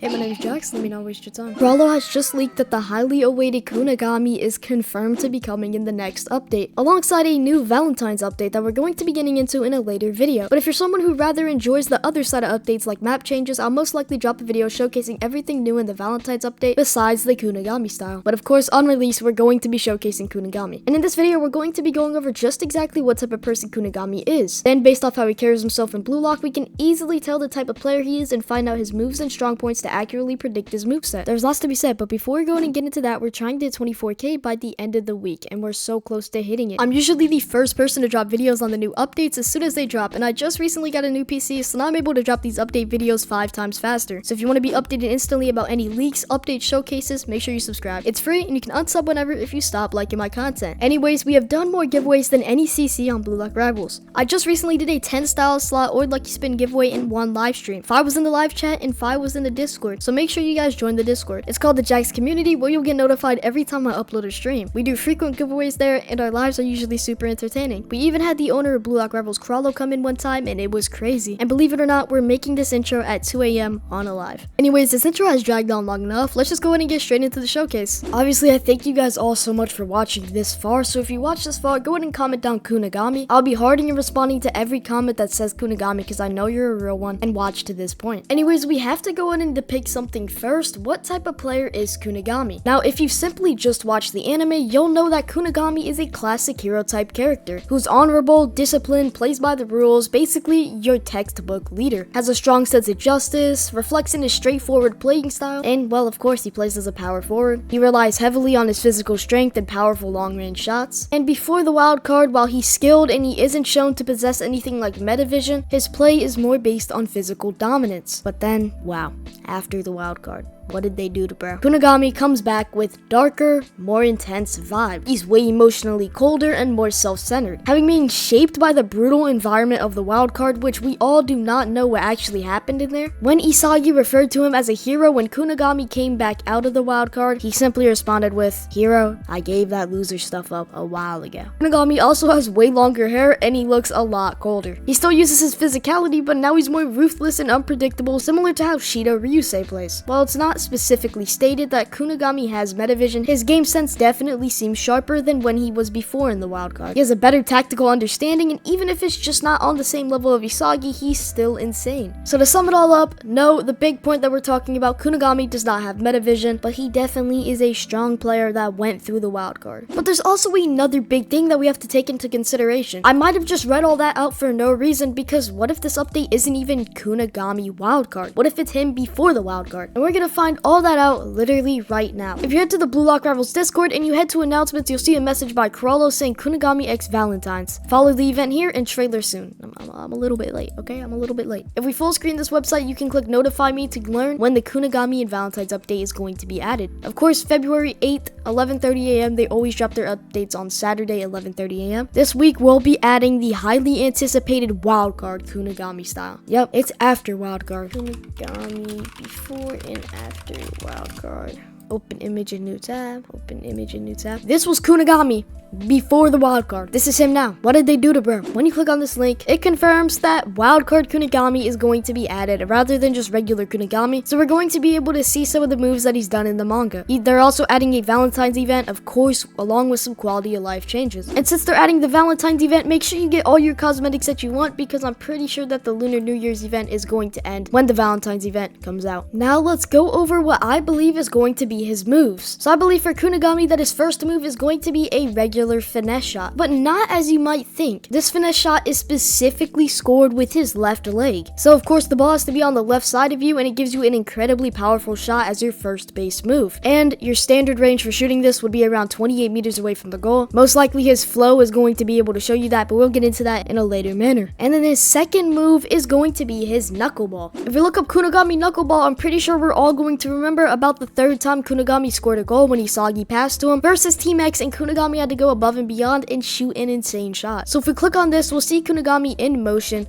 Hey, my name is Jax, let me not waste your time. Brawlo has just leaked that the highly awaited Kunigami is confirmed to be coming in the next update, alongside a new Valentine's update that we're going to be getting into in a later video. But if you're someone who rather enjoys the other side of updates like map changes, I'll most likely drop a video showcasing everything new in the Valentine's update besides the Kunigami style. But of course, on release, we're going to be showcasing Kunigami. And in this video, we're going to be going over just exactly what type of person Kunigami is. Then, based off how he carries himself in Blue Lock, we can easily tell the type of player he is and find out his moves and strong points to accurately predict his moveset. There's lots to be said, but before we go and get into that, we're trying to hit 24k by the end of the week, and we're so close to hitting it. I'm usually the first person to drop videos on the new updates as soon as they drop, and I just recently got a new PC, so now I'm able to drop these update videos 5 times faster. So if you want to be updated instantly about any leaks, updates, showcases, make sure you subscribe. It's free, and you can unsub whenever if you stop liking my content. Anyways, we have done more giveaways than any CC on Blue Lock Rivals. I just recently did a 10 style slot or lucky spin giveaway in one live stream. 5 was in the live chat and 5 was in the Discord, so make sure you guys join the Discord. It's called the Jax Community, where you'll get notified every time I upload a stream. We do frequent giveaways there, and our lives are usually super entertaining. We even had the owner of Blue Lock Rivals, Krallo, come in one time, and it was crazy. And believe it or not, we're making this intro at 2 a.m. on a live. Anyways, this intro has dragged on long enough. Let's just go ahead and get straight into the showcase. Obviously, I thank you guys all so much for watching this far, so if you watched this far, go ahead and comment down Kunigami. I'll be harding and responding to every comment that says Kunigami because I know you're a real one and watched to this point. Anyways, we have to go ahead and depict something first. What type of player is Kunigami? Now, if you've simply just watched the anime, you'll know that Kunigami is a classic hero type character who's honorable, disciplined, plays by the rules, basically your textbook leader, has a strong sense of justice, reflects in his straightforward playing style, and well, of course, he plays as a power forward. He relies heavily on his physical strength and powerful long-range shots. And before the wild card, while he's skilled and he isn't shown to possess anything like meta vision, his play is more based on physical dominance. But then, wow, after the wild card, what did they do to bro? Kunigami comes back with darker, more intense vibe. He's way emotionally colder and more self-centered, having been shaped by the brutal environment of the wild card, which we all do not know what actually happened in there. When Isagi referred to him as a hero when Kunigami came back out of the wild card, he simply responded with, "Hero, I gave that loser stuff up a while ago." Kunigami also has way longer hair and he looks a lot colder. He still uses his physicality, but now he's more ruthless and unpredictable, similar to how Shido Ryusei plays. While it's not specifically stated that Kunigami has metavision, his game sense definitely seems sharper than when he was before in the wildcard. He has a better tactical understanding, and even if it's just not on the same level of Isagi, he's still insane. So to sum it all up, no, the big point that we're talking about, Kunigami does not have metavision, but he definitely is a strong player that went through the wildcard. But there's also another big thing that we have to take into consideration. I might have just read all that out for no reason, because what if this update isn't even Kunigami wildcard? What if it's him before the wildcard? And we're gonna find all that out literally right now. If you head to the Blue Lock Rivals Discord and you head to announcements, you'll see a message by Krallo saying Kunigami X Valentine's. Follow the event here and trailer soon. I'm a little bit late, okay? I'm a little bit late. If we full screen this website, you can click notify me to learn when the Kunigami and Valentine's update is going to be added. Of course, February 8th, 11:30 a.m. They always drop their updates on Saturday, 11:30 a.m. This week, we'll be adding the highly anticipated wildcard Kunigami style. Yep, it's after wildcard. Kunigami before and after wildcard. Open image in new tab. Open image in new tab. This was Kunigami before the wildcard. This is him now. What did they do to bro? When you click on this link, it confirms that wildcard Kunigami is going to be added rather than just regular Kunigami. So we're going to be able to see some of the moves that he's done in the manga. They're also adding a Valentine's event, of course, along with some quality of life changes. And since they're adding the Valentine's event, make sure you get all your cosmetics that you want, because I'm pretty sure that the Lunar New Year's event is going to end when the Valentine's event comes out. Now let's go over what I believe is going to be his moves. So I believe for Kunigami that his first move is going to be a regular finesse shot, but not as you might think. This finesse shot is specifically scored with his left leg. So of course the ball has to be on the left side of you, and it gives you an incredibly powerful shot as your first base move. And your standard range for shooting this would be around 28 meters away from the goal. Most likely his flow is going to be able to show you that, but we'll get into that in a later manner. And then his second move is going to be his knuckleball. If you look up Kunigami knuckleball, I'm pretty sure we're all going to remember about the third time Kunigami scored a goal when Isagi passed to him versus Team X, and Kunigami had to go above and beyond and shoot an insane shot. So if we click on this, we'll see Kunigami in motion.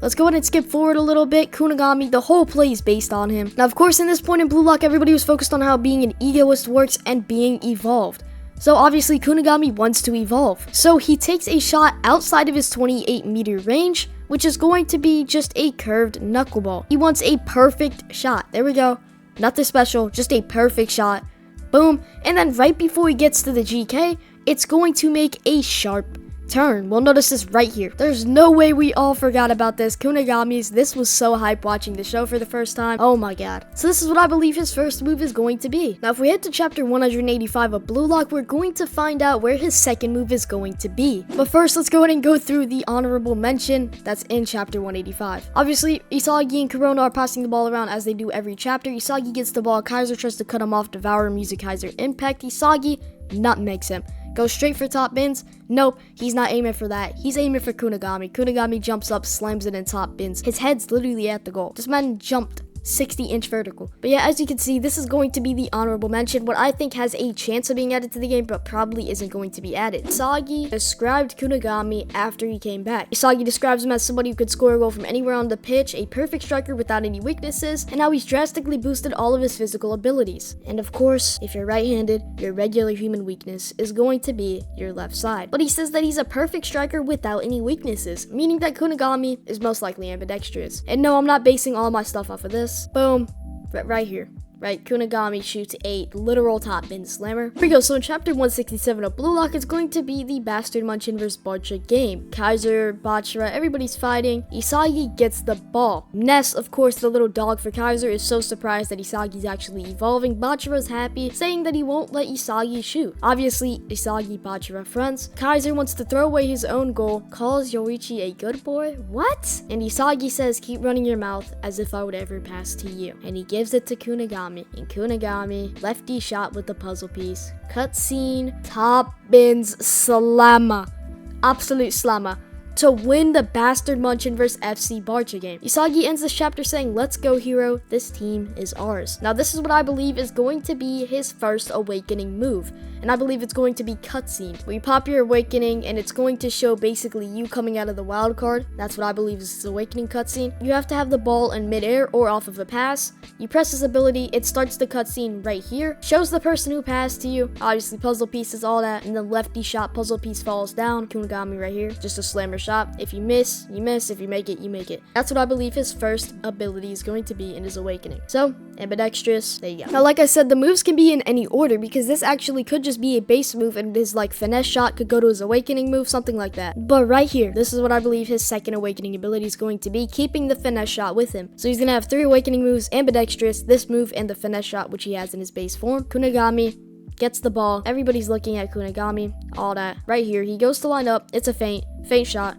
Let's go ahead and skip forward a little bit. Kunigami, the whole play is based on him. Now, of course, in this point in Blue Lock, everybody was focused on how being an egoist works and being evolved. So obviously Kunigami wants to evolve. So he takes a shot outside of his 28 meter range, which is going to be just a curved knuckleball. He wants a perfect shot. There we go. Nothing special, just a perfect shot. Boom. And then right before he gets to the GK, it's going to make a sharp turn. We'll notice this right here. There's no way we all forgot about this. Kunigamis, this was so hype watching the show for the first time. Oh my god. So this is what I believe his first move is going to be. Now if we head to chapter 185 of Blue Lock, we're going to find out where his second move is going to be. But first, let's go ahead and go through the honorable mention that's in chapter 185. Obviously, Isagi and Corona are passing the ball around as they do every chapter. Isagi gets the ball, Kaiser tries to cut him off, Devour, Music Kaiser, Impact. Isagi nutmegs him. Goes straight for top bins. Nope, he's not aiming for that. He's aiming for Kunigami. Kunigami jumps up, slams it in top bins. His head's literally at the goal. This man jumped 60-inch vertical. But yeah, as you can see, this is going to be the honorable mention, what I think has a chance of being added to the game, but probably isn't going to be added. Isagi described Kunigami after he came back. Isagi describes him as somebody who could score a goal from anywhere on the pitch, a perfect striker without any weaknesses, and how he's drastically boosted all of his physical abilities. And of course, if you're right-handed, your regular human weakness is going to be your left side. But he says that he's a perfect striker without any weaknesses, meaning that Kunigami is most likely ambidextrous. And no, I'm not basing all my stuff off of this. Boom. Right here. Right, Kunigami shoots a literal top bin slammer. Here we go, so in chapter 167 of Blue Lock, it's going to be the Bastard Munchkin vs. Barcha game. Kaiser, Bachira, everybody's fighting. Isagi gets the ball. Ness, of course, the little dog for Kaiser, is so surprised that Isagi's actually evolving. Bachira's happy, saying that he won't let Isagi shoot. Obviously, Isagi, Bachira friends. Kaiser wants to throw away his own goal, calls Yoichi a good boy. What? And Isagi says, keep running your mouth as if I would ever pass to you. And he gives it to Kunigami. And Kunigami, lefty shot with the puzzle piece. Cutscene, top bins, slammer. Absolute slammer. To win the Bastard Munchkin vs. FC Barcha game. Isagi ends this chapter saying, let's go hero, this team is ours. Now this is what I believe is going to be his first awakening move. And I believe it's going to be cutscene. Where you pop your awakening and it's going to show basically you coming out of the wild card. That's what I believe is his awakening cutscene. You have to have the ball in midair or off of a pass. You press this ability, it starts the cutscene right here. Shows the person who passed to you. Obviously puzzle pieces, all that. And then lefty shot, puzzle piece falls down. Kunigami right here, just a slammer shot. If you miss, you miss. If you make it, you make it. That's what I believe his first ability is going to be in his awakening. So, ambidextrous, there you go. Now, like I said, the moves can be in any order because this actually could just be a base move and his like finesse shot could go to his awakening move, something like that. But right here, this is what I believe his second awakening ability is going to be, keeping the finesse shot with him. So he's going to have 3 awakening moves, ambidextrous, this move, and the finesse shot, which he has in his base form. Kunigami gets the ball. Everybody's looking at Kunigami, all that. Right here, he goes to line up. It's a feint shot.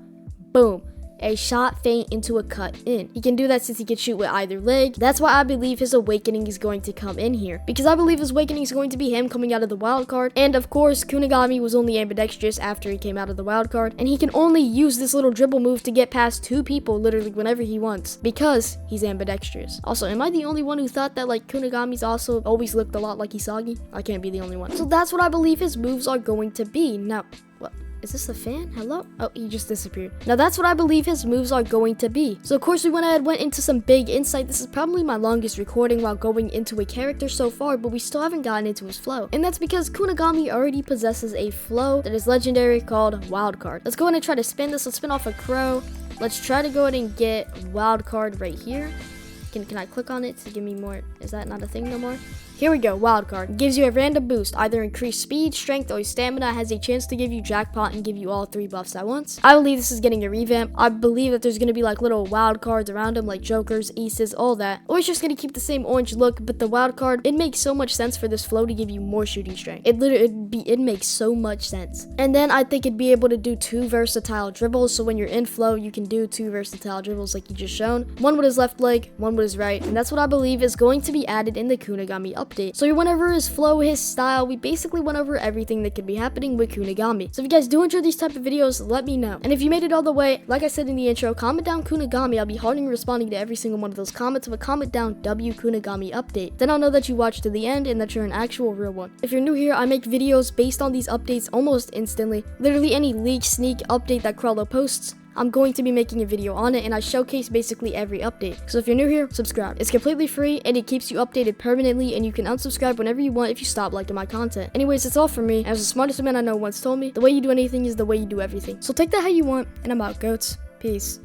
Boom. A shot feint into a cut in. He can do that since he can shoot with either leg. That's why I believe his awakening is going to come in here. Because I believe his awakening is going to be him coming out of the wild card. And of course, Kunigami was only ambidextrous after he came out of the wild card. And he can only use this little dribble move to get past 2 people literally whenever he wants. Because he's ambidextrous. Also, am I the only one who thought that like Kunigami's also always looked a lot like Isagi? I can't be the only one. So that's what I believe his moves are going to be. Now, what? Is this a fan? Hello? Oh, he just disappeared. Now that's what I believe his moves are going to be. So of course we went into some big insight. This is probably my longest recording while going into a character so far, but we still haven't gotten into his flow. And that's because Kunigami already possesses a flow that is legendary called Wildcard. Let's go ahead and try to spin this. Let's spin off a crow. Let's try to go ahead and get Wildcard right here. Can I click on it to give me more? Is that not a thing no more? Here we go, Wildcard. Gives you a random boost, either increased speed, strength, or stamina. Has a chance to give you jackpot and give you all 3 buffs at once. I believe this is getting a revamp. I believe that there's going to be like little wild cards around them, like jokers, aces, all that. Or it's just going to keep the same orange look, but the Wildcard, it makes so much sense for this flow to give you more shooting strength. It makes so much sense. And then I think it'd be able to do 2 versatile dribbles, so when you're in flow, you can do 2 versatile dribbles like you just shown. One with his left leg, one with his right, and that's what I believe is going to be added in the Kunigami update. So we went over his flow, his style. We basically went over everything that could be happening with Kunigami. So if you guys do enjoy these type of videos, let me know. And if you made it all the way, like I said in the intro, comment down Kunigami. I'll be harding responding to every single one of those comments, but comment down W Kunigami update. Then I'll know that you watched to the end and that you're an actual real one. If you're new here, I make videos based on these updates almost instantly. Literally any leak, sneak, update that Crollo posts, I'm going to be making a video on it, and I showcase basically every update. So if you're new here, subscribe. It's completely free and it keeps you updated permanently, and you can unsubscribe whenever you want if you stop liking my content. Anyways, that's all from me. As the smartest man I know once told me, the way you do anything is the way you do everything. So take that how you want, and I'm out, goats. Peace.